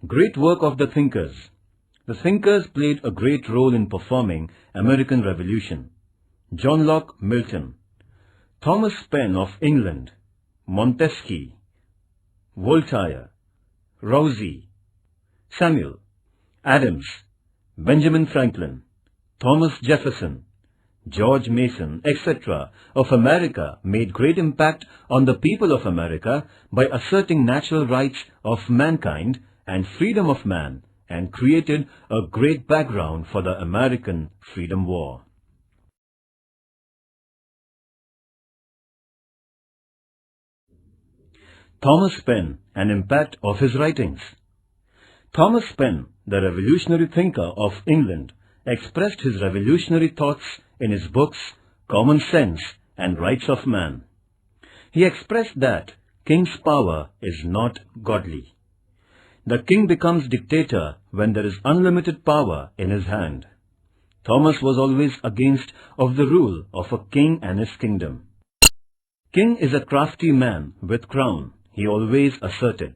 Great work of the thinkers. The thinkers played a great role in performing American Revolution. John Locke, Milton. Thomas Penn of England. Montesquieu. Voltaire. Rousseau. Samuel. Adams. Benjamin Franklin. Thomas Jefferson. George Mason, etc. of America made great impact on the people of America by asserting natural rights of mankind and freedom of man, and created a great background for the American Freedom War. Thomas Penn, an impact of his writings. Thomas Penn, the revolutionary thinker of England, expressed his revolutionary thoughts in his books Common Sense and Rights of Man. He expressed that king's power is not godly. The king becomes dictator when there is unlimited power in his hand. Thomas was always against of the rule of a king and his kingdom. King is a crafty man with crown, he always asserted.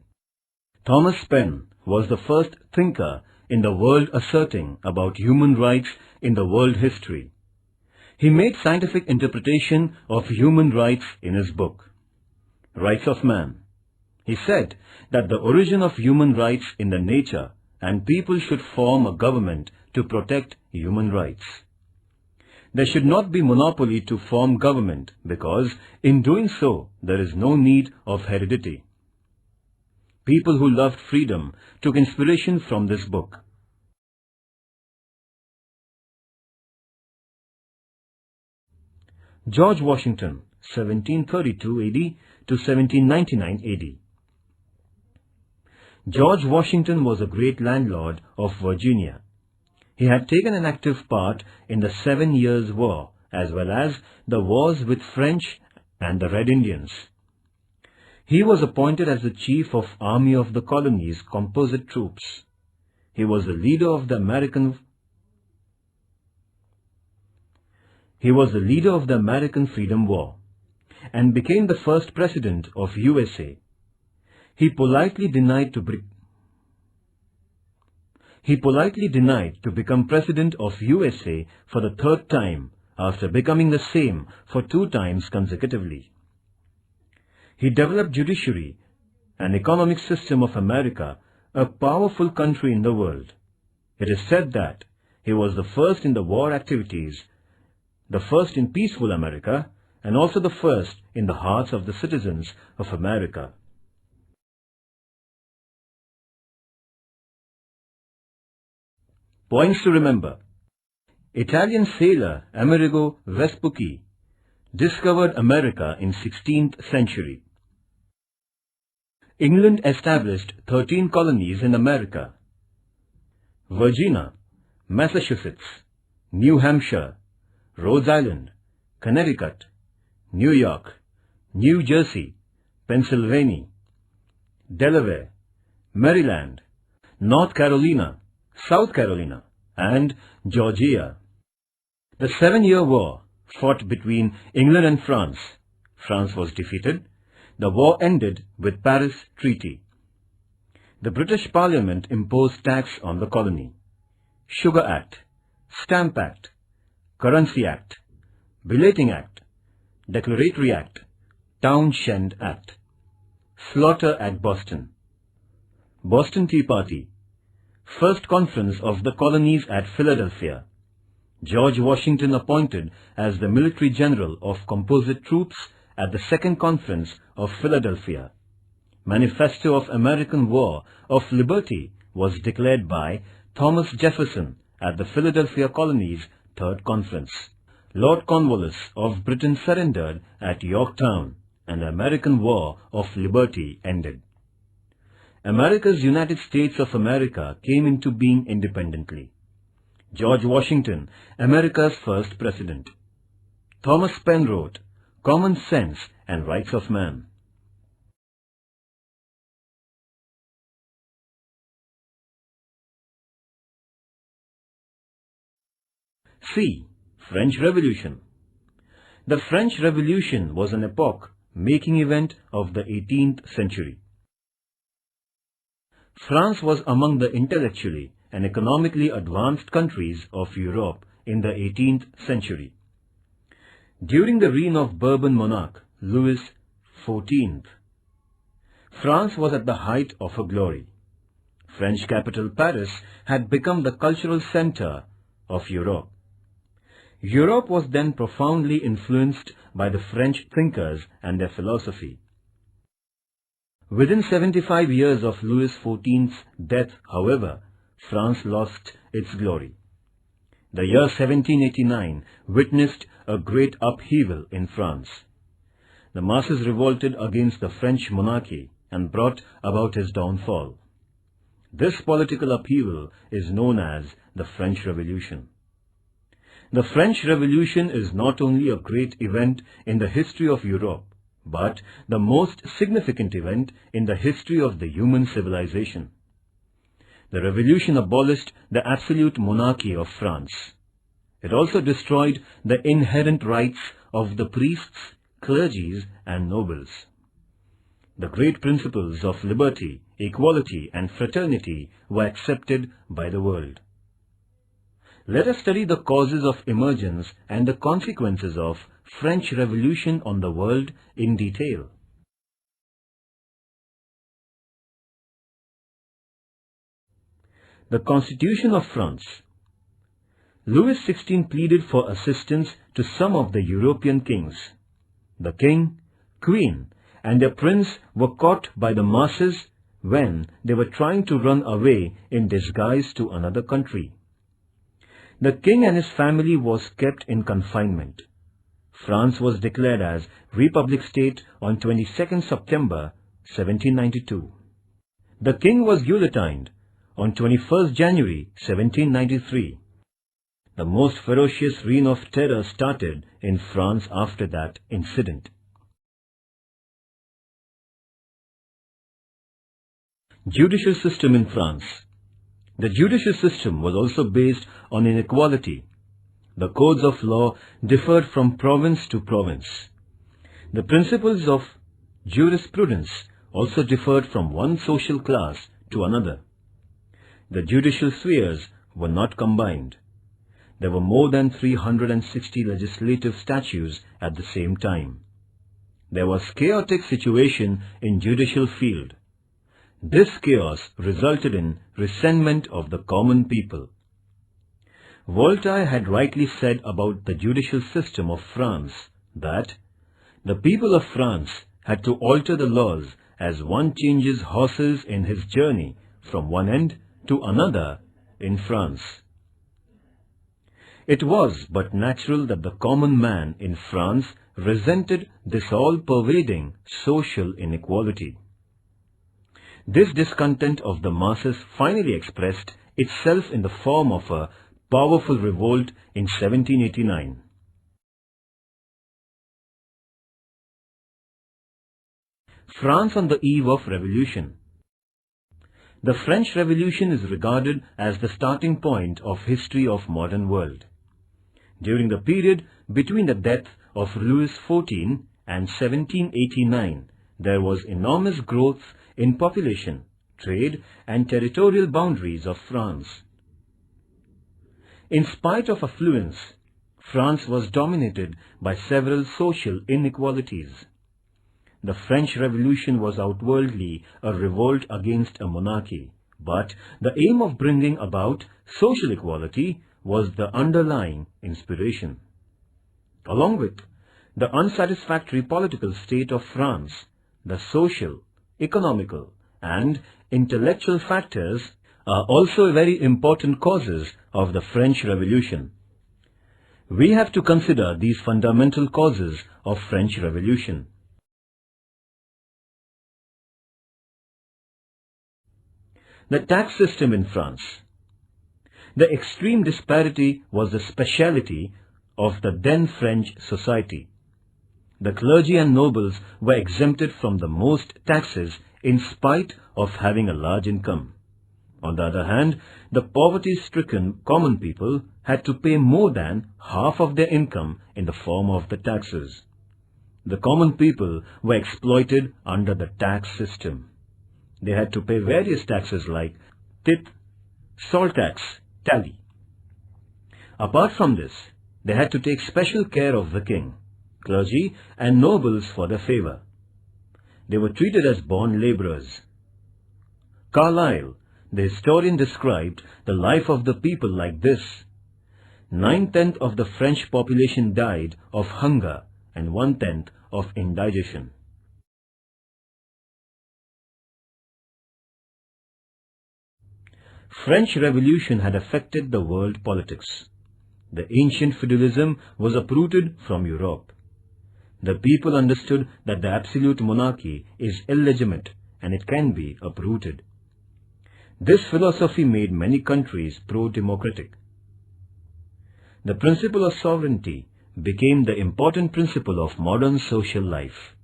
Thomas Penn was the first thinker in the world asserting about human rights in the world history. He made scientific interpretation of human rights in his book, Rights of Man. He said that the origin of human rights in the nature and people should form a government to protect human rights. There should not be monopoly to form government because in doing so there is no need of heredity. People who loved freedom took inspiration from this book. George Washington, 1732 AD to 1799 AD. George Washington was a great landlord of Virginia. He had taken an active part in the 7 Years' War as well as the wars with French and the Red Indians. He was appointed as the chief of Army of the Colonies composite troops. He was the leader of the American Freedom War and became the first president of USA. He politely denied to become president of USA for the 3rd time after becoming the same for 2 times consecutively. He developed judiciary, an economic system of America, a powerful country in the world. It is said that he was the first in the war activities, the first in peaceful America, and also the first in the hearts of the citizens of America. Points to remember. Italian sailor Amerigo Vespucci discovered America in 16th century. England established 13 colonies in America. Virginia, Massachusetts, New Hampshire, Rhode Island, Connecticut, New York, New Jersey, Pennsylvania, Delaware, Maryland, North Carolina, South Carolina, and Georgia. The 7-Year War fought between England and France. France was defeated. The war ended with Paris Treaty. The British Parliament imposed tax on the colony. Sugar Act, Stamp Act, Currency Act, Belating Act, Declaratory Act, Townshend Act. Slaughter at Boston. Boston Tea Party. First Conference of the Colonies at Philadelphia. George Washington appointed as the Military General of Composite Troops at the Second Conference of Philadelphia. Manifesto of American War of Liberty was declared by Thomas Jefferson at the Philadelphia Colony's Third Conference. Lord Cornwallis of Britain surrendered at Yorktown, and the American War of Liberty ended. America's United States of America came into being independently. George Washington, America's first president. Thomas Penn wrote Common Sense and Rights of Man. C. French Revolution. The French Revolution was an epoch-making event of the 18th century. France was among the intellectually and economically advanced countries of Europe in the 18th century. During the reign of Bourbon monarch Louis XIV, France was at the height of her glory. French capital Paris had become the cultural center of Europe. Europe was then profoundly influenced by the French thinkers and their philosophy. Within 75 years of Louis XIV's death, however, France lost its glory. The year 1789 witnessed a great upheaval in France. The masses revolted against the French monarchy and brought about his downfall. This political upheaval is known as the French Revolution. The French Revolution is not only a great event in the history of Europe, but the most significant event in the history of the human civilization. The revolution abolished the absolute monarchy of France. It also destroyed the inherent rights of the priests, clergies, and nobles. The great principles of liberty, equality, and fraternity were accepted by the world. Let us study the causes of emergence and the consequences of French Revolution on the world in detail. The Constitution of France. Louis XVI pleaded for assistance to some of the European kings. The king, queen, and their prince were caught by the masses when they were trying to run away in disguise to another country. The king and his family was kept in confinement. France was declared as Republic State on 22nd September 1792. The king was guillotined on 21st January 1793. The most ferocious reign of terror started in France after that incident. Judicial system in France. The judicial system was also based on inequality. The codes of law differed from province to province. The principles of jurisprudence also differed from one social class to another. The judicial spheres were not combined. There were more than 360 legislative statutes at the same time. There was chaotic situation in judicial field. This chaos resulted in resentment of the common people. Voltaire had rightly said about the judicial system of France that the people of France had to alter the laws as one changes horses in his journey from one end to another in France. It was but natural that the common man in France resented this all-pervading social inequality. This discontent of the masses finally expressed itself in the form of a powerful revolt in 1789. France on the eve of revolution. The French Revolution is regarded as the starting point of history of modern world. During the period between the death of Louis XIV and 1789, there was enormous growth in population, trade, and territorial boundaries of France. In spite of affluence, France was dominated by several social inequalities. The French Revolution was outwardly a revolt against a monarchy, but the aim of bringing about social equality was the underlying inspiration. Along with the unsatisfactory political state of France, the social, economical, and intellectual factors are also very important causes of the French Revolution. We have to consider these fundamental causes of French Revolution. The tax system in France. The extreme disparity was the speciality of the then French society. The clergy and nobles were exempted from the most taxes in spite of having a large income. On the other hand, the poverty-stricken common people had to pay more than half of their income in the form of the taxes. The common people were exploited under the tax system. they had to pay various taxes like tithe, salt tax, tally. Apart from this, they had to take special care of the king, clergy and nobles for their favour. They were treated as born labourers. Carlyle, the historian, described the life of the people like this: 9/10 of the French population died of hunger and 1/10 of indigestion. French Revolution had affected the world politics. The ancient feudalism was uprooted from Europe. The people understood that the absolute monarchy is illegitimate and it can be uprooted. This philosophy made many countries pro-democratic. The principle of sovereignty became the important principle of modern social life.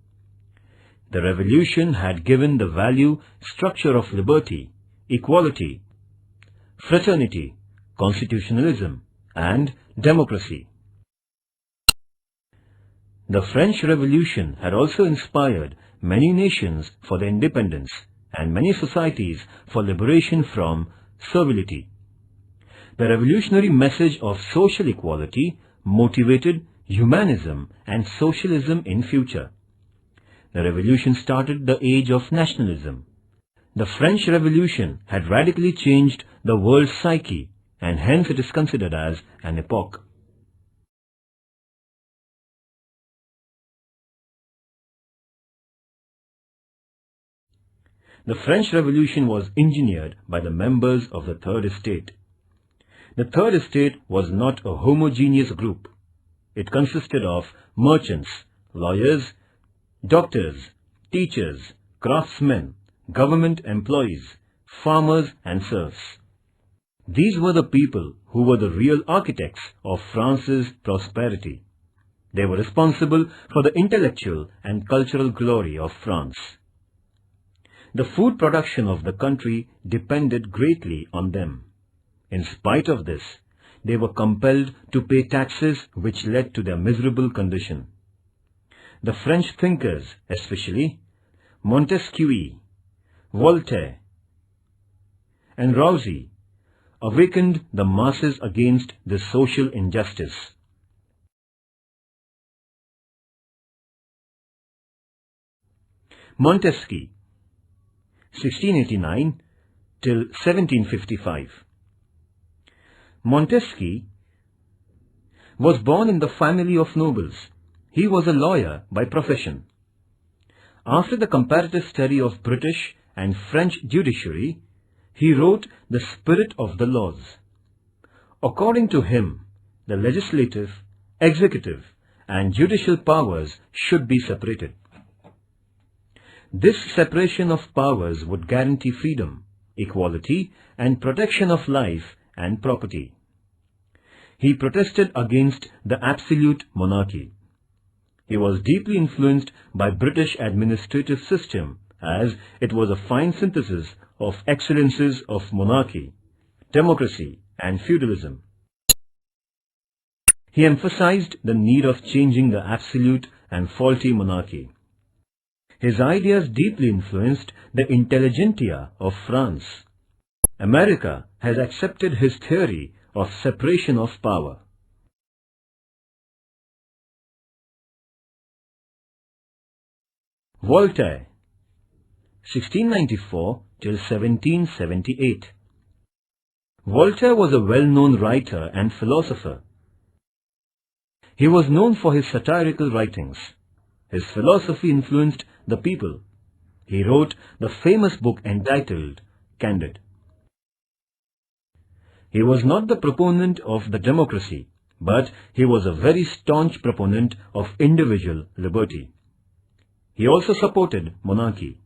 The revolution had given the value structure of liberty, equality, fraternity, constitutionalism, and democracy. The French Revolution had also inspired many nations for their independence and many societies for liberation from servility. The revolutionary message of social equality motivated humanism and socialism in future. The revolution started the age of nationalism. The French Revolution had radically changed the world's psyche, and hence it is considered as an epoch. The French Revolution was engineered by the members of the Third Estate. The Third Estate was not a homogeneous group. It consisted of merchants, lawyers, doctors, teachers, craftsmen, government employees, farmers and serfs. These were the people who were the real architects of France's prosperity. They were responsible for the intellectual and cultural glory of France. The food production of the country depended greatly on them. In spite of this, they were compelled to pay taxes which led to their miserable condition. The French thinkers, especially Montesquieu, Voltaire, and Rousseau, awakened the masses against this social injustice. Montesquieu, 1689 till 1755. Montesquieu was born in the family of nobles. He was a lawyer by profession. After the comparative study of British and French judiciary, he wrote The Spirit of the Laws. According to him, the legislative, executive, and judicial powers should be separated. This separation of powers would guarantee freedom, equality, and protection of life and property. He protested against the absolute monarchy. He was deeply influenced by British administrative system, as it was a fine synthesis of excellences of monarchy, democracy, and feudalism. He emphasized the need of changing the absolute and faulty monarchy. His ideas deeply influenced the intelligentsia of France. America has accepted his theory of separation of power. Voltaire, 1694 till 1778. Voltaire was a well-known writer and philosopher. He was known for his satirical writings. His philosophy influenced the people. He wrote the famous book entitled Candide. He was not the proponent of the democracy, but he was a very staunch proponent of individual liberty. He also supported monarchy.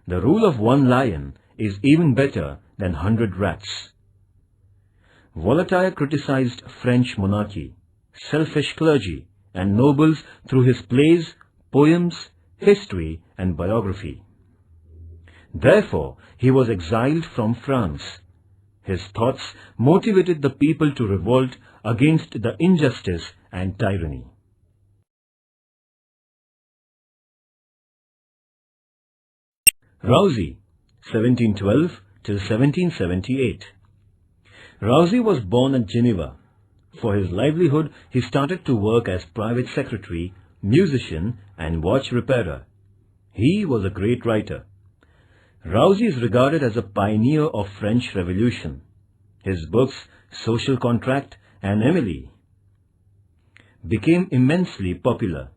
The rule of one lion is even better than 100 rats. Voltaire criticized French monarchy, selfish clergy, and nobles through his plays, poems, history, and biography. Therefore, he was exiled from France. His thoughts motivated the people to revolt against the injustice and tyranny. Rousseau, 1712 till 1778. Rousey was born at Geneva. For his livelihood, he started to work as private secretary, musician and watch repairer. He was a great writer. Rousey is regarded as a pioneer of French Revolution. His books, Social Contract and Emily, became immensely popular.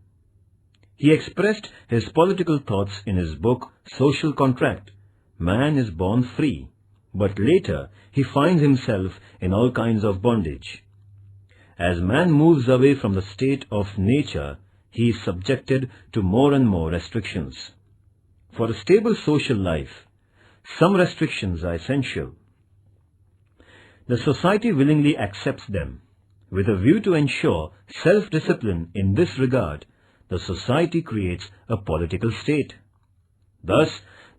He expressed his political thoughts in his book, Social Contract. Man is born free, but later he finds himself in all kinds of bondage. As man moves away from the state of nature, he is subjected to more and more restrictions. For a stable social life, some restrictions are essential. The society willingly accepts them. With a view to ensure self-discipline in this regard, the society creates a political state. Thus,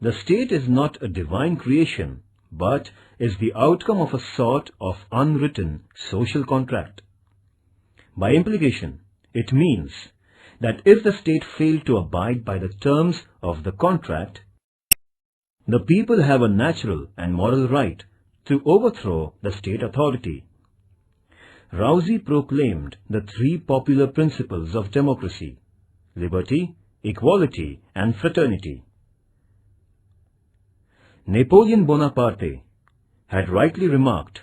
the state is not a divine creation, but is the outcome of a sort of unwritten social contract. By implication, it means that if the state failed to abide by the terms of the contract, the people have a natural and moral right to overthrow the state authority. Rousey proclaimed the three popular principles of democracy: liberty, equality, and fraternity. Napoleon Bonaparte had rightly remarked,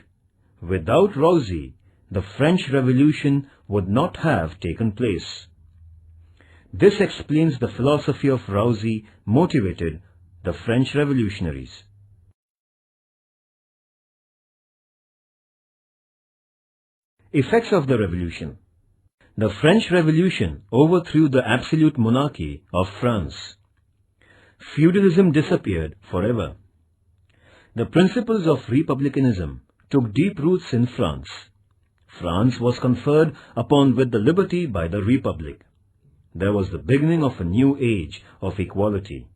without Rousey, the French Revolution would not have taken place. This explains the philosophy of Rousey motivated the French revolutionaries. Effects of the Revolution. The French Revolution overthrew the absolute monarchy of France. Feudalism disappeared forever. The principles of republicanism took deep roots in France. France was conferred upon with the liberty by the Republic. There was the beginning of a new age of equality.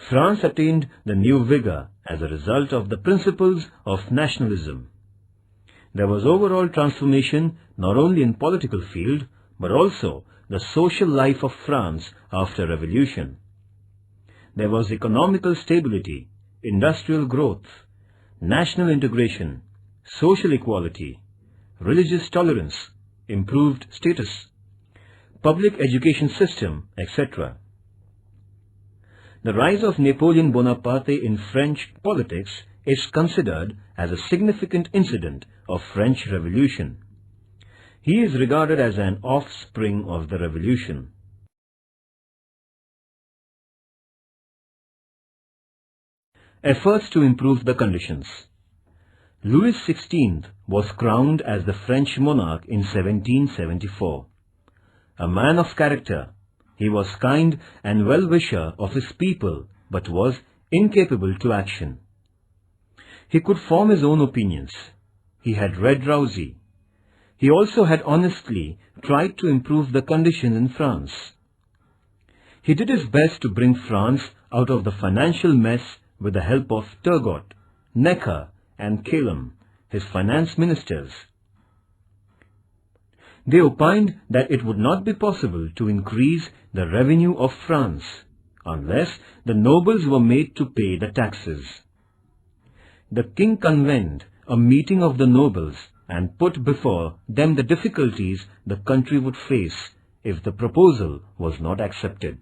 France attained the new vigor as a result of the principles of nationalism. There was overall transformation not only in political field, but also the social life of France after revolution. There was economical stability, industrial growth, national integration, social equality, religious tolerance, improved status, public education system, etc. The rise of Napoleon Bonaparte in French politics is considered as a significant incident of French Revolution. He is regarded as an offspring of the revolution. Efforts to improve the conditions. Louis XVI was crowned as the French monarch in 1774. A man of character, he was kind and well-wisher of his people, but was incapable to action. He could form his own opinions. He had read Rousey. He also had honestly tried to improve the conditions in France. He did his best to bring France out of the financial mess with the help of Turgot, Necker and Calum, his finance ministers. They opined that it would not be possible to increase the revenue of France unless the nobles were made to pay the taxes. The king convened a meeting of the nobles and put before them the difficulties the country would face if the proposal was not accepted.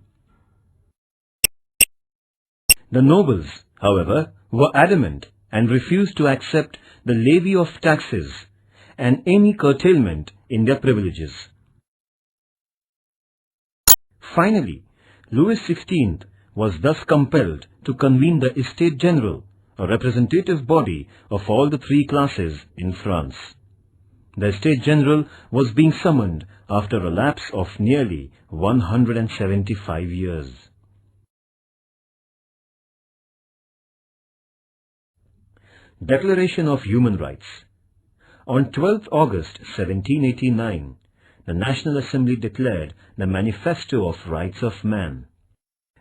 The nobles, however, were adamant and refused to accept the levy of taxes and any curtailment in their privileges. Finally, Louis XVI was thus compelled to convene the Estates General, a representative body of all the three classes in France. The Estates General was being summoned after a lapse of nearly 175 years. Declaration of Human Rights. On 12th August 1789, the National Assembly declared the Manifesto of Rights of Man.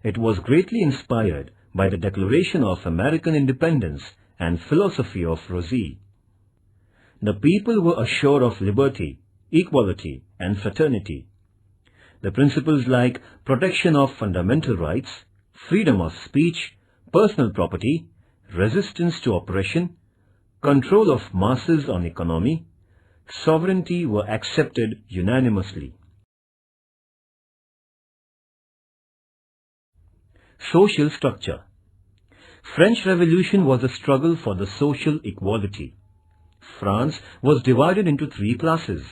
It was greatly inspired by the Declaration of American Independence and philosophy of Rousey. The people were assured of liberty, equality and fraternity. The principles like protection of fundamental rights, freedom of speech, personal property, resistance to oppression, control of masses on economy, sovereignty were accepted unanimously. Social structure. French Revolution was a struggle for the social equality. France was divided into three classes: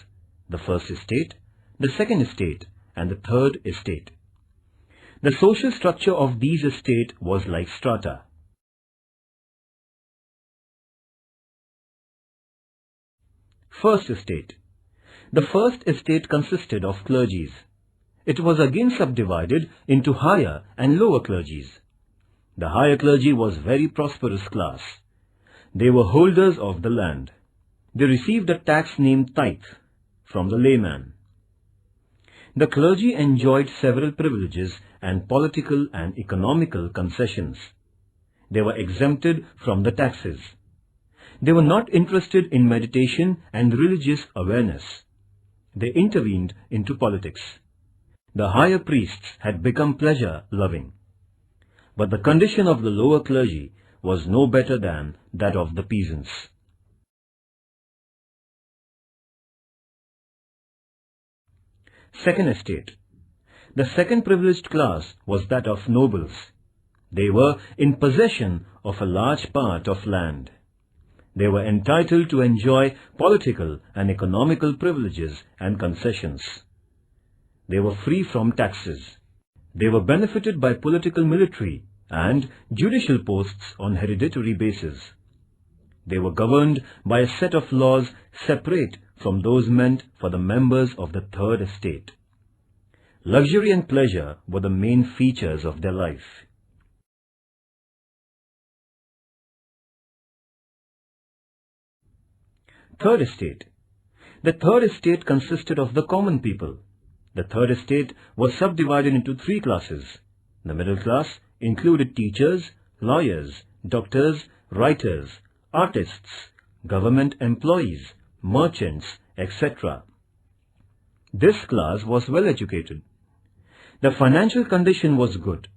the first estate, the second estate, and the third estate. The social structure of these estates was like strata. First estate. The first estate consisted of clergies. It was again subdivided into higher and lower clergies. The higher clergy was very prosperous class. They were holders of the land. They received a tax named tithe from the layman. The clergy enjoyed several privileges and political and economical concessions. They were exempted from the taxes. They were not interested in meditation and religious awareness. They intervened into politics. The higher priests had become pleasure-loving. But the condition of the lower clergy was no better than that of the peasants. Second estate. The second privileged class was that of nobles. They were in possession of a large part of land. They were entitled to enjoy political and economical privileges and concessions. They were free from taxes. They were benefited by political, military, and judicial posts on hereditary basis. They were governed by a set of laws separate from those meant for the members of the third estate. Luxury and pleasure were the main features of their life. Third estate. The third estate consisted of the common people. The third estate was subdivided into three classes. The middle class included teachers, lawyers, doctors, writers, artists, government employees, merchants, etc. This class was well educated. The financial condition was good.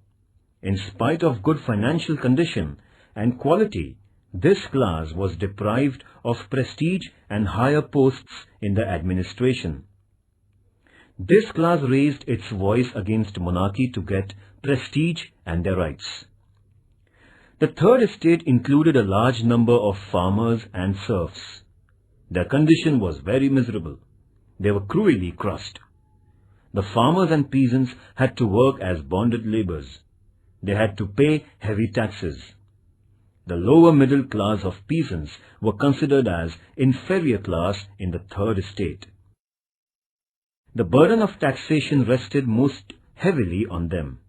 In spite of good financial condition and quality, this class was deprived of prestige and higher posts in the administration. This class raised its voice against monarchy to get prestige and their rights. The third estate included a large number of farmers and serfs. Their condition was very miserable. They were cruelly crushed. The farmers and peasants had to work as bonded laborers. They had to pay heavy taxes. The lower middle class of peasants were considered as inferior class in the third estate. The burden of taxation rested most heavily on them.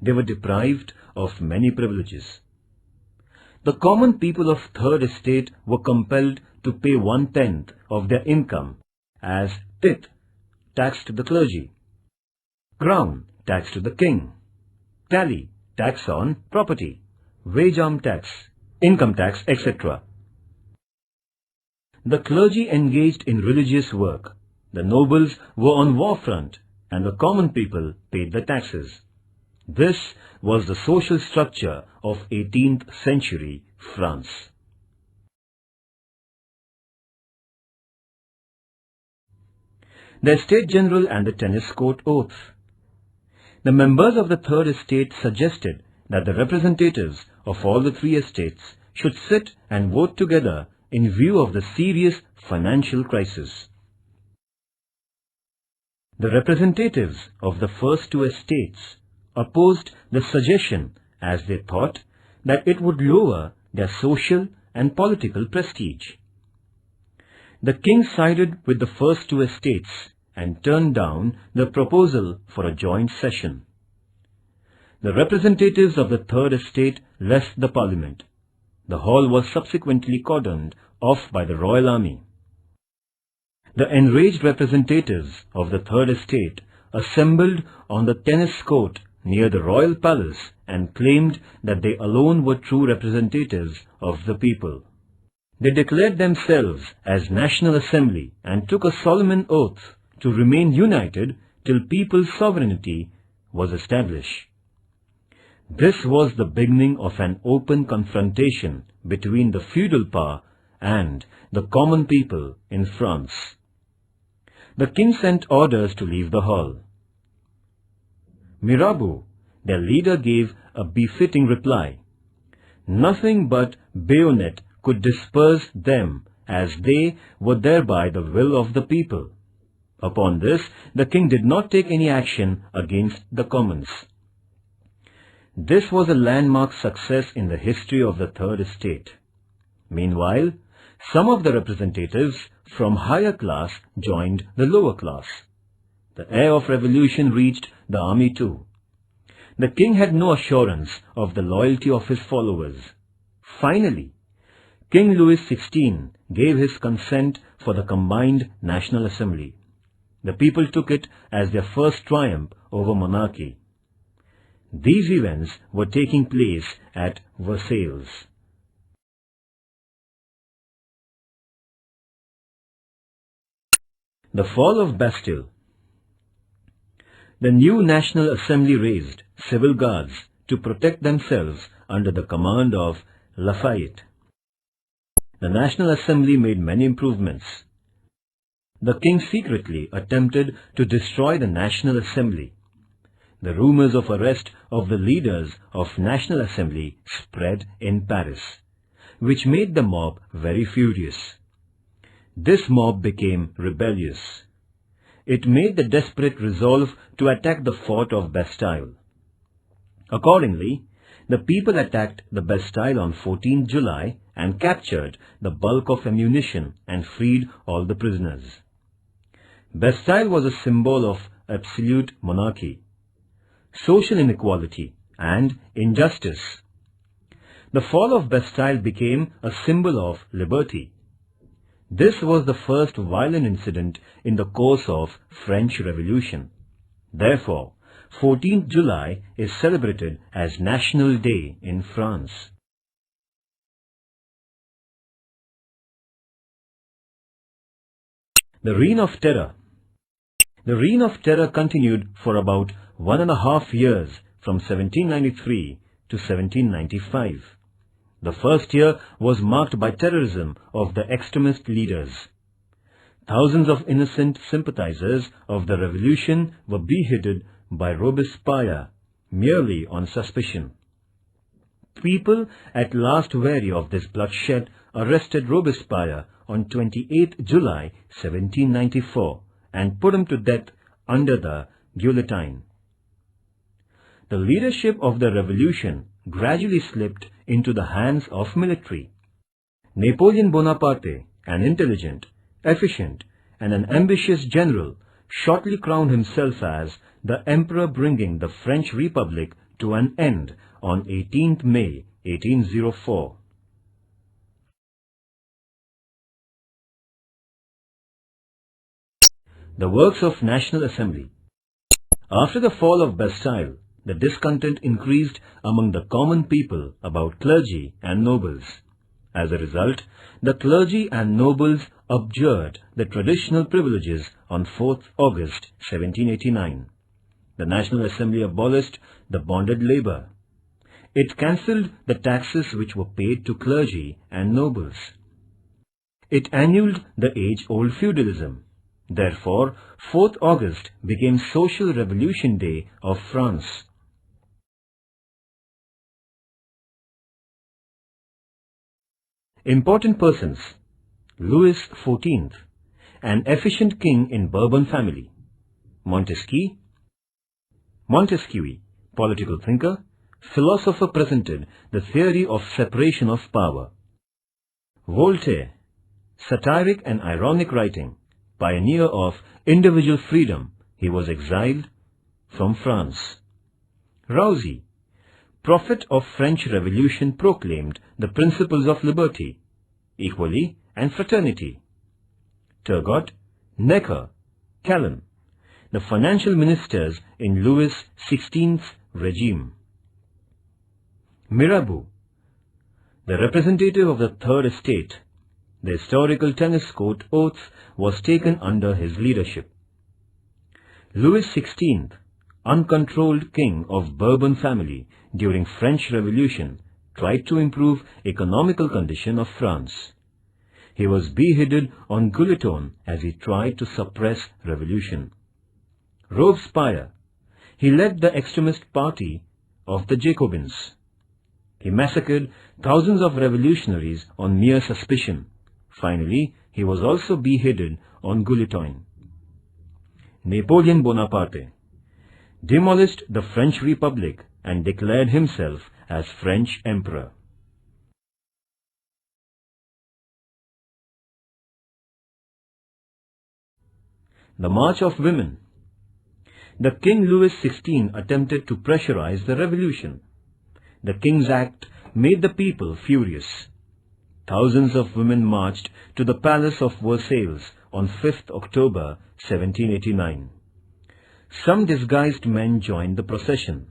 They were deprived of many privileges. The common people of third estate were compelled to pay 1/10 of their income as tithe, tax to the clergy; crown, tax to the king; tally, tax on property; wage arm tax, income tax, etc. The clergy engaged in religious work. The nobles were on war front, and the common people paid the taxes. This was the social structure of 18th century France. The Estate General and the Tennis Court Oath. The members of the third estate suggested that the representatives of all the three estates should sit and vote together in view of the serious financial crisis. The representatives of the first two estates opposed the suggestion as they thought that it would lower their social and political prestige. The king sided with the first two estates and turned down the proposal for a joint session. The representatives of the third estate left the parliament. The hall was subsequently cordoned off by the royal army. The enraged representatives of the third estate assembled on the tennis court near the royal palace and claimed that they alone were true representatives of the people. They declared themselves as National Assembly and took a solemn oath to remain united till people's sovereignty was established. This was the beginning of an open confrontation between the feudal power and the common people in France. The king sent orders to leave the hall. Mirabeau, their leader, gave a befitting reply. Nothing but bayonet could disperse them, as they were thereby the will of the people. Upon this, the king did not take any action against the commons. This was a landmark success in the history of the Third Estate. Meanwhile, some of the representatives from higher class joined the lower class. The air of revolution reached the army too. The king had no assurance of the loyalty of his followers. Finally, King Louis XVI gave his consent for the combined National Assembly. The people took it as their first triumph over monarchy. These events were taking place at Versailles. The Fall of Bastile. The new National Assembly raised civil guards to protect themselves under the command of Lafayette. The National Assembly made many improvements. The king secretly attempted to destroy the National Assembly. The rumors of arrest of the leaders of National Assembly spread in Paris, which made the mob very furious. This mob became rebellious. It made the desperate resolve to attack the fort of Bastile. Accordingly, the people attacked the Bastile on 14 July and captured the bulk of ammunition and freed all the prisoners. Bastile was a symbol of absolute monarchy, social inequality and injustice. The fall of Bastile became a symbol of liberty. This was the first violent incident in the course of French Revolution. Therefore, 14th July is celebrated as National Day in France. The Reign of Terror. The Reign of Terror continued for about 1.5 years from 1793 to 1795. The first year was marked by terrorism of the extremist leaders. Thousands of innocent sympathizers of the revolution were beheaded by Robespierre merely on suspicion. People, at last weary of this bloodshed, arrested Robespierre on 28 July 1794 and put him to death under the guillotine. The leadership of the revolution gradually slipped into the hands of military. Napoleon Bonaparte, an intelligent, efficient, and an ambitious general, shortly crowned himself as the emperor, bringing the French Republic to an end on 18th May 1804. The works of National Assembly. After the fall of Bastile, the discontent increased among the common people about clergy and nobles. As a result, the clergy and nobles abjured the traditional privileges on 4th August 1789. The National Assembly abolished the bonded labor. It cancelled the taxes which were paid to clergy and nobles. It annulled the age-old feudalism. Therefore, 4th August became Social Revolution Day of France. Important persons. Louis XIV, an efficient king in Bourbon family. Montesquieu, political thinker, philosopher, presented the theory of separation of power. Voltaire, satiric and ironic writing, pioneer of individual freedom, he was exiled from France. Rousseau, prophet of French Revolution, proclaimed the principles of liberty, equality and fraternity. Turgot, Necker, Calonne, the financial ministers in Louis XVI's regime. Mirabeau, the representative of the Third Estate. The historical tennis court oath was taken under his leadership. Louis XVI, uncontrolled king of Bourbon family during French Revolution, tried to improve economical condition of France. He was beheaded on Guillotine as he tried to suppress revolution. Robespierre. He led the extremist party of the Jacobins. He massacred thousands of revolutionaries on mere suspicion. Finally, he was also beheaded on Guillotine. Napoleon Bonaparte demolished the French Republic and declared himself as French Emperor. The March of Women. The King Louis XVI attempted to pressurize the revolution. The King's Act made the people furious. Thousands of women marched to the Palace of Versailles on 5th October 1789. Some disguised men joined the procession.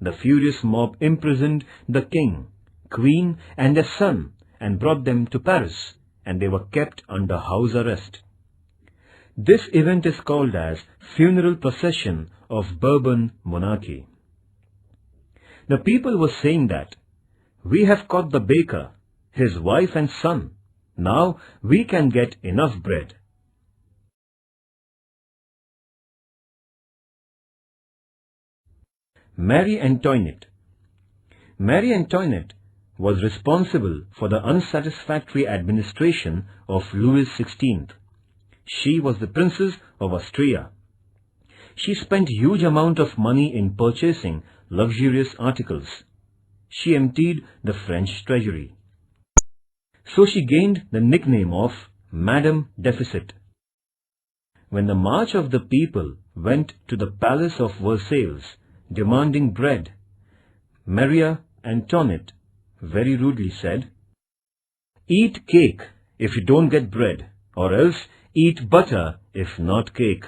The furious mob imprisoned the king, queen and their son and brought them to Paris, and they were kept under house arrest. This event is called as Funeral Procession of Bourbon Monarchy. The people were saying that, "We have caught the baker, his wife and son. Now we can get enough bread." Marie Antoinette. Marie Antoinette was responsible for the unsatisfactory administration of Louis XVI. She was the Princess of Austria. She spent huge amount of money in purchasing luxurious articles. She emptied the French treasury. So she gained the nickname of Madame Deficit. When the march of the people went to the Palace of Versailles demanding bread, Marie Antoinette very rudely said, "Eat cake if you don't get bread, or else eat butter if not cake."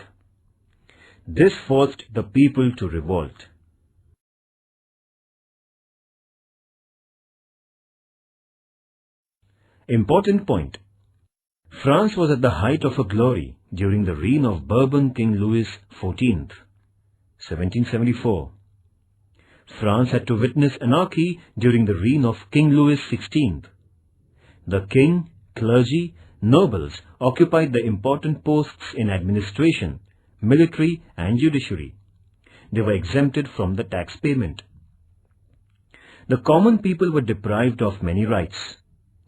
This forced the people to revolt. Important point. France was at the height of her glory during the reign of Bourbon King Louis XIV, 1774. France had to witness anarchy during the reign of King Louis XVI. The king, clergy, nobles occupied the important posts in administration, military and judiciary. They were exempted from the tax payment. The common people were deprived of many rights.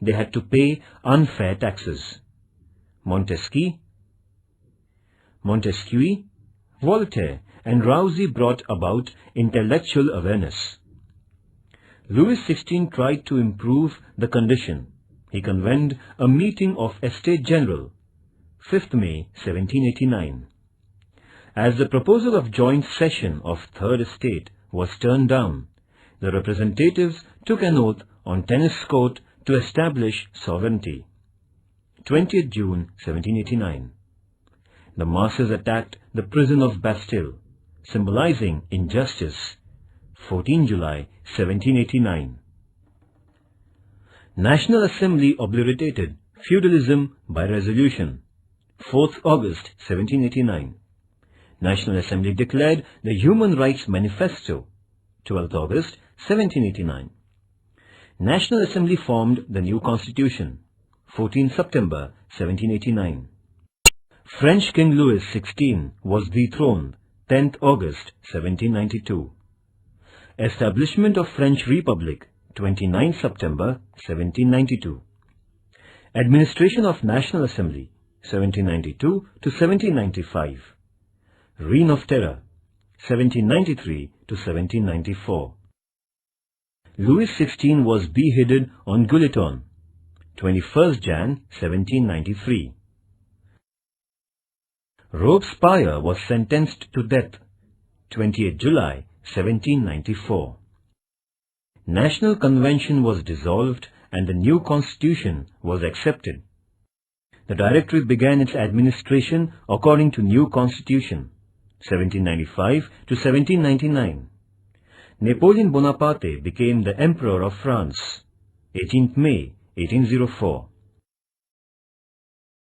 They had to pay unfair taxes. Montesquieu, Voltaire and Rousseau brought about intellectual awareness. Louis XVI tried to improve the condition. He convened a meeting of Estates General, 5th May 1789. As the proposal of joint session of Third Estate was turned down, the representatives took an oath on tennis court to establish sovereignty. 20th June 1789. The masses attacked the prison of Bastille, symbolizing injustice. 14 July 1789. National Assembly obliterated feudalism by resolution. 4th August 1789. National Assembly declared the Human Rights Manifesto. 12th August 1789. National Assembly formed the new Constitution. 14 September 1789. French King Louis XVI was dethroned. 10th August 1792. Establishment of French Republic. 29 September 1792. Administration of National Assembly. 1792 to 1795. Reign of Terror. 1793 to 1794. Louis XVI was beheaded on Guillotine, 21st Jan 1793. Robespierre was sentenced to death, 28 July 1794. National Convention was dissolved and the new Constitution was accepted. The Directory began its administration according to new Constitution, 1795 to 1799. Napoleon Bonaparte became the Emperor of France, 18th May 1804.